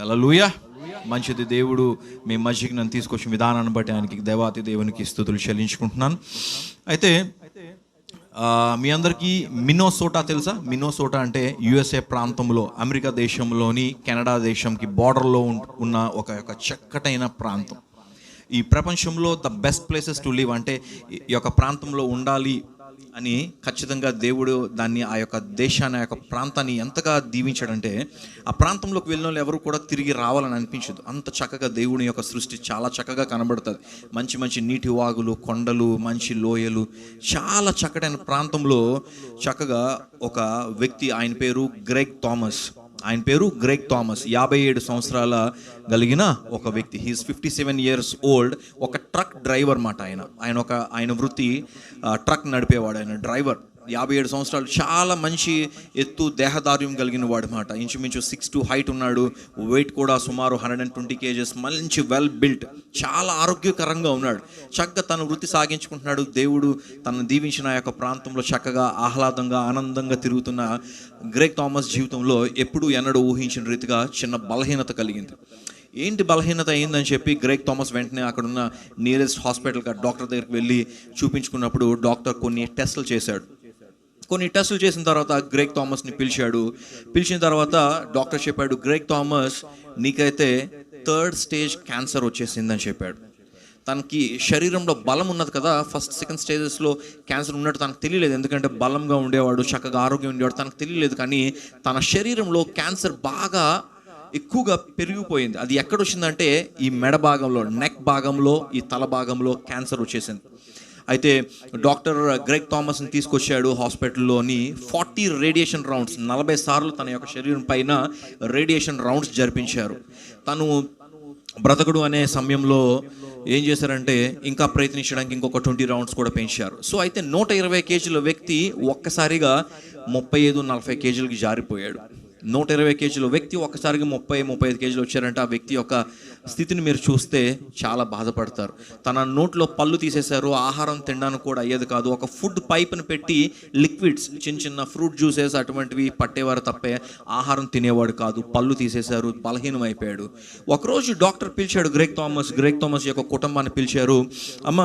హల్లెలూయా. మంచిది. దేవుడు మీ మధ్యకి నన్ను తీసుకొచ్చిన విధానాన్ని బట్టి ఆయనకి దేవాతి దేవునికి స్తుతులు చెల్లించుకుంటున్నాను. అయితే మీ అందరికీ మినోసోటా తెలుసా? మినోసోటా అంటే యుఎస్ఏ ప్రాంతంలో, అమెరికా దేశంలోని కెనడా దేశంకి బార్డర్లో ఉన్న ఒక చక్కటైన ప్రాంతం. ఈ ప్రపంచంలో the best places to live అంటే ఈ యొక్క ప్రాంతంలో ఉండాలి అని ఖచ్చితంగా దేవుడు దాన్ని, ఆ యొక్క దేశాన్ని, ఆ యొక్క ప్రాంతాన్ని ఎంతగా దీవించాడంటే ఆ ప్రాంతంలోకి వెళ్ళిన వాళ్ళు ఎవరు కూడా తిరిగి రావాలని అనిపించదు. అంత చక్కగా దేవుని యొక్క సృష్టి చాలా చక్కగా కనబడుతుంది. మంచి మంచి నీటి వాగులు, కొండలు, మంచి లోయలు, చాలా చక్కటైన ప్రాంతంలో చక్కగా ఒక వ్యక్తి, ఆయన పేరు గ్రెగ్ థామస్. 57 సంవత్సరాల కలిగిన ఒక వ్యక్తి. He's 57 years old. ఒక ట్రక్ డ్రైవర్ మాట. ఆయన వృత్తి ట్రక్ నడిపేవాడు. ఆయన డ్రైవర్. 57 సంవత్సరాలు. చాలా మంచి ఎత్తు దేహదార్యం కలిగిన వాడు మాట. ఇంచుమించు 6'2" హైట్ ఉన్నాడు. వెయిట్ కూడా సుమారు 120 kgs. మంచి వెల్ బిల్ట్, చాలా ఆరోగ్యకరంగా ఉన్నాడు. చక్కగా తన వృత్తి సాగించుకుంటున్నాడు. దేవుడు తనను దీవించిన ఆ యొక్క ప్రాంతంలో చక్కగా ఆహ్లాదంగా ఆనందంగా తిరుగుతున్న గ్రెగ్ థామస్ జీవితంలో ఎప్పుడూ ఎన్నడూ ఊహించిన రీతిగా చిన్న బలహీనత కలిగింది. ఏంటి బలహీనత అయిందని చెప్పి గ్రెగ్ థామస్ వెంటనే అక్కడున్న నియరెస్ట్ హాస్పిటల్కి, డాక్టర్ దగ్గరికి వెళ్ళి చూపించుకున్నప్పుడు డాక్టర్ కొన్ని టెస్టులు చేశాడు. కొన్ని టెస్టులు చేసిన తర్వాత గ్రెగ్ థామస్ని పిలిచిన తర్వాత డాక్టర్ చెప్పాడు, గ్రెగ్ థామస్ నీకైతే 3rd stage క్యాన్సర్ వచ్చేసిందని చెప్పాడు. తనకి శరీరంలో బలం ఉన్నది కదా, ఫస్ట్ సెకండ్ స్టేజెస్లో క్యాన్సర్ ఉన్నట్టు తనకు తెలియలేదు. ఎందుకంటే బలంగా ఉండేవాడు, చక్కగా ఆరోగ్యం ఉండేవాడు, తనకు తెలియలేదు. కానీ తన శరీరంలో క్యాన్సర్ బాగా ఎక్కువగా పెరిగిపోయింది. అది ఎక్కడొచ్చిందంటే ఈ మెడ భాగంలో, నెక్ భాగంలో, ఈ తల భాగంలో క్యాన్సర్ వచ్చేసింది. అయితే డాక్టర్ గ్రెగ్ థామస్ని తీసుకొచ్చాడు హాస్పిటల్లోని. 40 రేడియేషన్ రౌండ్స్, 40 సార్లు తన యొక్క శరీరం పైన రేడియేషన్ రౌండ్స్ జరిపించారు. తను బ్రతకడు అనే సమయంలో ఏం చేశారంటే ఇంకా ప్రయత్నించడానికి ఇంకొక 20 రౌండ్స్ కూడా పెంచారు. సో అయితే 120 kgల వ్యక్తి ఒక్కసారిగా 35-40 kgలకి జారిపోయాడు. 120 kgల వ్యక్తి ఒక్కసారిగా 30-35 kgలు వచ్చారంటే ఆ వ్యక్తి యొక్క స్థితిని మీరు చూస్తే చాలా బాధపడతారు. తన నోట్లో పళ్ళు తీసేశారు. ఆహారం తినడానికి కూడా అయ్యేది కాదు. ఒక ఫుడ్ పైప్ని పెట్టి లిక్విడ్స్, చిన్న ఫ్రూట్ జ్యూసెస్ అటువంటివి పట్టేవారు తప్పే ఆహారం తినేవాడు కాదు. పళ్ళు తీసేశారు. బలహీనం అయిపోయాడు. ఒకరోజు డాక్టర్ పిలిచాడు గ్రెగ్ థామస్ యొక్క కుటుంబాన్ని పిలిచారు. అమ్మ,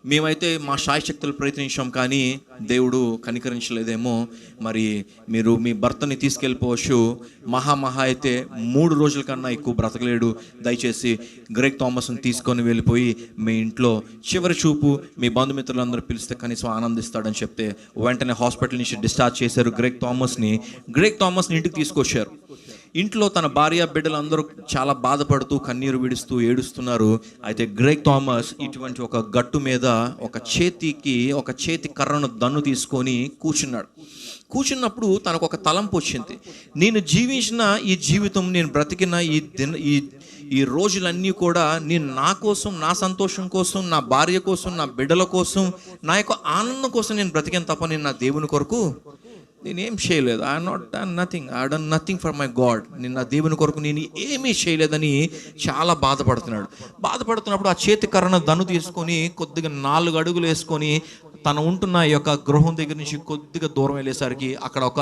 మేమైతే మా శాయశక్తులు ప్రయత్నించాం కానీ దేవుడు కనికరించలేదేమో, మరి మీరు మీ భర్తని తీసుకెళ్ళిపోవచ్చు. మహా అయితే 3 రోజుల కన్నా ఎక్కువ బ్రతకలేడు. దయచేసి గ్రెగ్ థామస్ని తీసుకొని వెళ్ళిపోయి మీ ఇంట్లో చివరి చూపు మీ బంధుమిత్రులందరూ పిలిస్తే కనీసం ఆనందిస్తాడని చెప్తే వెంటనే హాస్పిటల్ నుంచి డిశ్చార్జ్ చేశారు గ్రెగ్ థామస్ని ఇంటికి తీసుకొచ్చారు. ఇంట్లో తన భార్య బిడ్డలందరూ చాలా బాధపడుతూ కన్నీరు విడుస్తూ ఏడుస్తున్నారు. అయితే గ్రెగ్ థామస్ ఇటువంటి ఒక గట్టు మీద ఒక చేతి కర్రను దన్ను తీసుకొని కూర్చున్నప్పుడు తనకు ఒక తలంపు వచ్చింది. నేను జీవించిన ఈ జీవితం, నేను బ్రతికిన ఈ రోజులన్నీ కూడా నేను నా కోసం, నా సంతోషం కోసం, నా భార్య కోసం, నా బిడ్డల కోసం, నా యొక్క ఆనందం కోసం నేను బ్రతికాను తప్ప నేను నా దేవుని కొరకు నేనేం చేయలేదు. I not done nothing for my God. నేను నా దేవుని కొరకు నేను ఏమీ చేయలేదని చాలా బాధపడుతున్నప్పుడు ఆ చేతి కర్రను దన్ను తీసుకొని కొద్దిగా 4 అడుగులు వేసుకొని తన ఉంటున్న ఈ యొక్క గృహం దగ్గర నుంచి కొద్దిగా దూరం వెళ్ళేసరికి అక్కడ ఒక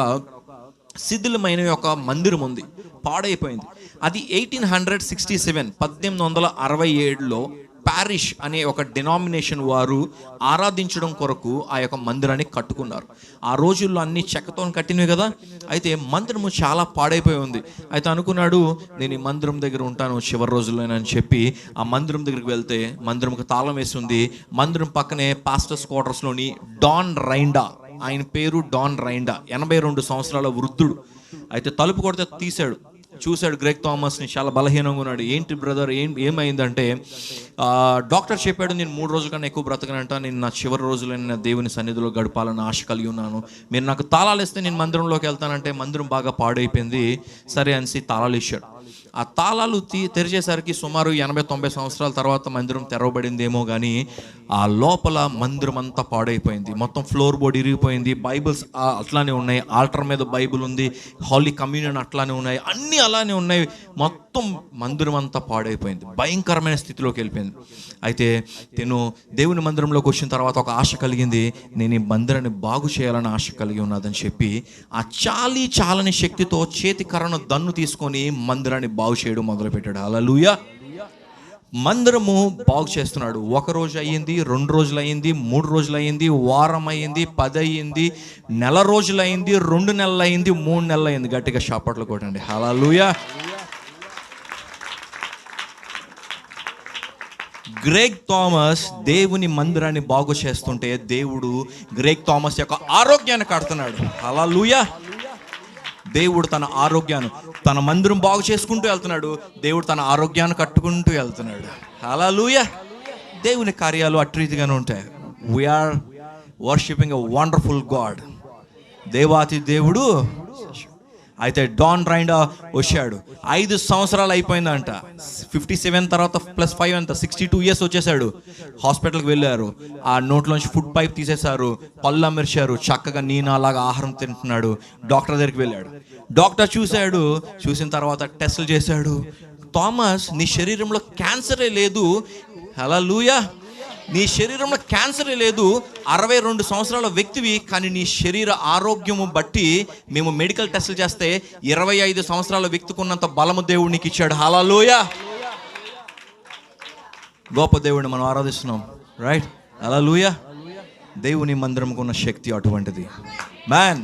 శిథిలమైన ఒక మందిరం ఉంది, పాడైపోయింది. అది 1867లో పారిష్ అనే ఒక డినామినేషన్ వారు ఆరాధించడం కొరకు ఆ యొక్క మందిరాన్ని కట్టుకున్నారు. ఆ రోజుల్లో అన్ని చెక్కతో కట్టినవి కదా. అయితే మందిరము చాలా పాడైపోయి ఉంది. అయితే అనుకున్నాడు, నేను ఈ మందిరం దగ్గర ఉంటాను చివరి రోజుల్లోనని చెప్పి ఆ మందిరం దగ్గరికి వెళ్తే మందిరంకి తాళం వేసి ఉంది. మందిరం పక్కనే పాస్టర్స్ క్వార్టర్స్లోని డాన్ రైండా, ఆయన పేరు డాన్ రైండా, 82 సంవత్సరాల వృద్ధుడు. అయితే తలుపు కొడితే చూశాడు గ్రెగ్ థామస్ని. చాలా బలహీనంగా ఉన్నాడు. ఏంటి బ్రదర్, ఏమైందంటే డాక్టర్ చెప్పాడు, నేను 3 రోజుల కన్నా ఎక్కువ బ్రతకనంట. నేను నా చివరి రోజులైన దేవుని సన్నిధిలో గడపాలని ఆశ కలిగి ఉన్నాను. మీరు నాకు తాళాలు ఇస్తే నేను మందిరంలోకి వెళ్తానంటే మందిరం బాగా పాడైపోయింది. సరే అనేసి తాళాలు ఇచ్చాడు. ఆ తాళాలు తెరిచేసరికి సుమారు 80-90 సంవత్సరాల తర్వాత మందిరం తెరవబడిందేమో కానీ ఆ లోపల మందిరం అంతా పాడైపోయింది. మొత్తం ఫ్లోర్ బోర్డ్ ఇరిగిపోయింది. బైబిల్స్ అట్లానే ఉన్నాయి. ఆల్టర్ మీద బైబిల్ ఉంది. హాలీ కమ్యూనియన్ అట్లానే ఉన్నాయి. అన్నీ అలానే ఉన్నాయి. మొత్తం మందిరం అంతా పాడైపోయింది, భయంకరమైన స్థితిలోకి వెళ్ళిపోయింది. అయితే నేను దేవుని మందిరంలోకి వచ్చిన తర్వాత ఒక ఆశ కలిగింది, నేను ఈ మందిరాన్ని బాగు చేయాలని ఆశ కలిగి ఉన్నదని చెప్పి ఆ చాలని శక్తితో చేతి కర్రను దన్ను తీసుకొని మందిరాన్ని బాగు చేయడం మొదలుపెట్టాడు. హల్లెలూయా. మందిరము బాగు చేస్తున్నాడు. 1 రోజు అయ్యింది, 2 రోజులు అయ్యింది, 3 రోజులు అయ్యింది, వారం అయ్యింది, 10 అయ్యింది, నెల రోజులు అయ్యింది, 2 నెలలు అయ్యింది, 3 నెలలు అయ్యింది. గట్టిగా చప్పట్లు కొట్టండి. హల్లెలూయా. గ్రేగ్ థామస్ దేవుని మందిరాన్ని బాగు చేస్తుంటే దేవుడు గ్రేగ్ థామస్ యొక్క ఆరోగ్యాన్ని కడుతున్నాడు. హల్లెలూయా. దేవుడు తన ఆరోగ్యాన్ని, తన మందిరం బాగు చేసుకుంటూ వెళ్తున్నాడు. దేవుడు తన ఆరోగ్యాన్ని కట్టుకుంటూ వెళ్తున్నాడు. హల్లెలూయా. దేవుని కార్యాలు అట్రీతిగానే ఉంటాయి. We're worshipping a wonderful God. దేవాతి దేవుడు. అయితే డాన్ రైండా వచ్చాడు. 5 సంవత్సరాలు అయిపోయిందంట. 57 తర్వాత +5 అంత 62 ఇయర్స్ వచ్చేసాడు. హాస్పిటల్కి వెళ్ళారు. ఆ నోట్లోంచి ఫుడ్ పైప్ తీసేశారు, పళ్ళు అమర్చారు. చక్కగా అలాగా ఆహారం తింటున్నాడు. డాక్టర్ దగ్గరికి వెళ్ళాడు. డాక్టర్ చూశాడు. చూసిన తర్వాత టెస్టులు చేశాడు. థామస్, నీ శరీరంలో క్యాన్సరే లేదు. హల్లెలూయా. నీ శరీరంలో క్యాన్సరే లేదు. 62 సంవత్సరాల వ్యక్తివి, కానీ నీ శరీర ఆరోగ్యము బట్టి మేము మెడికల్ టెస్టులు చేస్తే 25 సంవత్సరాల వ్యక్తికి ఉన్నంత బలము దేవుడు నీకు ఇచ్చాడు. హల్లెలూయా. గొప్ప దేవుడిని మనం ఆరాధిస్తున్నాం. రైట్. హల్లెలూయా. దేవుని మందిరంకు ఉన్న శక్తి అటువంటిది. మ్యాన్.